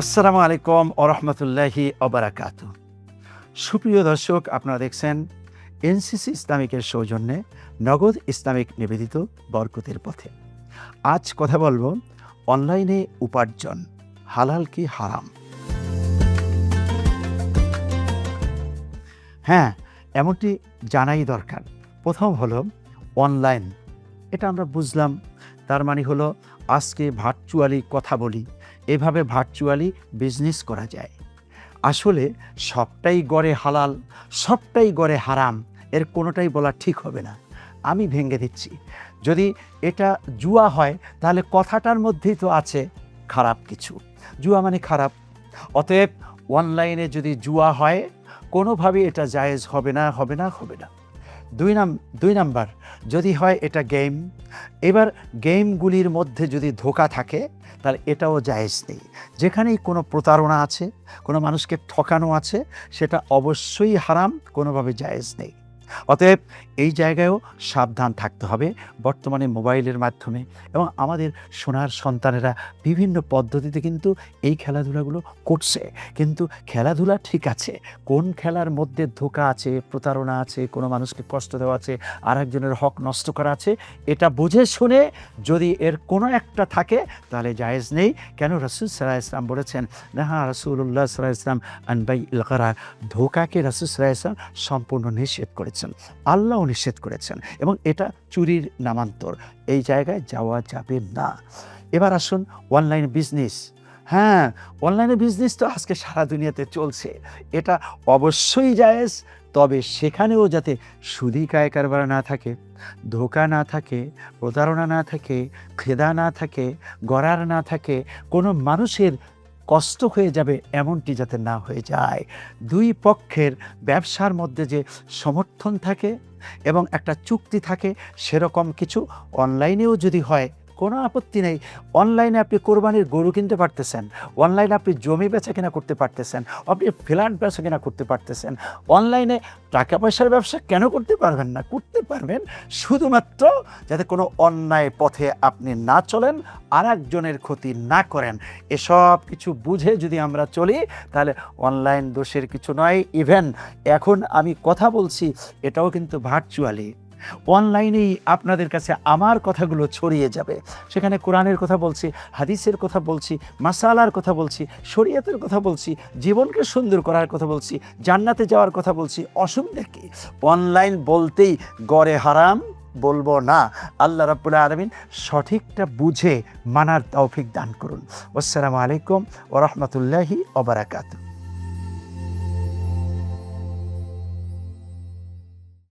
আসসালামু আলাইকুম ওয়া রাহমাতুল্লাহি ওয়া বারাকাতুহু। সুপ্রিয় দর্শক, আপনারা দেখছেন এনসিসি ইসলামিকের সৌজন্যে নগদ ইসলামিক নিবেদিত বরকতের পথে। আজ কথা বলবো অনলাইনে উপার্জন হালাল কি হারাম। হ্যাঁ, এমনটি জানাই দরকার। প্রথম হলো অনলাইন, এটা আমরা বুঝলাম। তার মানে হলো আজকে ভার্চুয়ালি কথা বলি, এভাবে ভার্চুয়ালি বিজনেস করা যায়। আসলে সবটাই গড়ে হালাল, সবটাই গড়ে হারাম, এর কোনোটাই বলা ঠিক হবে না। আমি ভেঙে দিচ্ছি। যদি এটা জুয়া হয় তাহলে কথাটার মধ্যেই তো আছে খারাপ কিছু। জুয়া মানে খারাপ। অতএব অনলাইনে যদি জুয়া হয় কোনোভাবেই এটা জায়েজ হবে না, হবে না, হবে না। দুই নাম্বার, যদি হয় এটা গেম, এবার গেমগুলির মধ্যে যদি ধোঁকা থাকে তাহলে এটাও জায়েজ নেই। যেখানেই কোনো প্রতারণা আছে, কোনো মানুষকে ঠকানো আছে, সেটা অবশ্যই হারাম, কোনোভাবে জায়েজ নেই। অতএব এই জায়গায়ও সাবধান থাকতে হবে। বর্তমানে মোবাইলের মাধ্যমে এবং আমাদের সোনার সন্তানেরা বিভিন্ন পদ্ধতিতে কিন্তু এই খেলাধুলাগুলো করছে। কিন্তু খেলাধুলা ঠিক আছে, কোন খেলার মধ্যে ধোঁকা আছে, প্রতারণা আছে, কোনো মানুষকে কষ্ট দেওয়া আছে, আরেকজনের হক নষ্ট করা আছে, এটা বুঝে শুনে যদি এর কোনো একটা থাকে তাহলে জায়েজ নেই। কেন? রাসূল সাল্লাল্লাহু আলাইহি ওয়াসাল্লাম বলেছেন, নাহা রাসূলুল্লাহ সাল্লাল্লাহু আলাইহি ওয়াসাল্লাম আন বাইইল গরার। ধোঁকাকে রাসূল সাল্লাল্লাহু আলাইহি ওয়াসাল্লাম সম্পূর্ণ নিষেধ করেছেন, আল্লাহও নিষেধ করেছেন, এবং এটা চুরির নামান্তর। এই জায়গায় যাওয়া যাবে না। এবার আসুন অনলাইন বিজনেস। হ্যাঁ, অনলাইনে বিজনেস তো আজকে সারা দুনিয়াতে চলছে, এটা অবশ্যই জায়েজ। তবে সেখানেও যাতে সুদি কারবার না থাকে, ধোঁকা না থাকে, প্রতারণা না থাকে, খেদা না থাকে, গড়ার না থাকে, কোনো মানুষের কষ্ট হয়ে যাবে এমনটি যাতে না হয়ে যায়। দুই পক্ষের ব্যবসার মধ্যে যে সমর্থন থাকে এবং একটা চুক্তি থাকে, সেরকম কিছু অনলাইনেও যদি হয় কোনো আপত্তি নেই। অনলাইনে আপনি কোরবানির গরু কিনতে পারতেছেন, অনলাইনে আপনি জমি বেচা কেনা করতে পারতেছেন, আপনি ফ্ল্যাট বেচা কেনা করতে পারতেছেন। অনলাইনে টাকা পয়সার ব্যবসা কেন করতে পারবেন না? করতে পারবেন, শুধুমাত্র যাতে কোনো অন্যায় পথে আপনি না চলেন, আর একজনের ক্ষতি না করেন। এসব কিছু বুঝে যদি আমরা চলি তাহলে অনলাইন দোষের কিছু নয়। ইভেন এখন আমি কথা বলছি এটাও কিন্তু ভার্চুয়ালি, অনলাইনেই আপনাদের কাছে আমার কথাগুলো ছড়িয়ে যাবে। সেখানে কোরআনের কথা বলছি, হাদিসের কথা বলছি, মাসালার কথা বলছি, শরীয়তের কথা বলছি, জীবনকে সুন্দর করার কথা বলছি, জান্নাতে যাওয়ার কথা বলছি। অসুবিধা কি? অনলাইন বলতেই গড়ে হারাম বলবো না। আল্লাহ রাব্বুল আলামিন সঠিকটা বুঝে মানার তৌফিক দান করুন। আসসালামু আলাইকুম ওয়া রাহমাতুল্লাহি ওয়া বারাকাতুহু।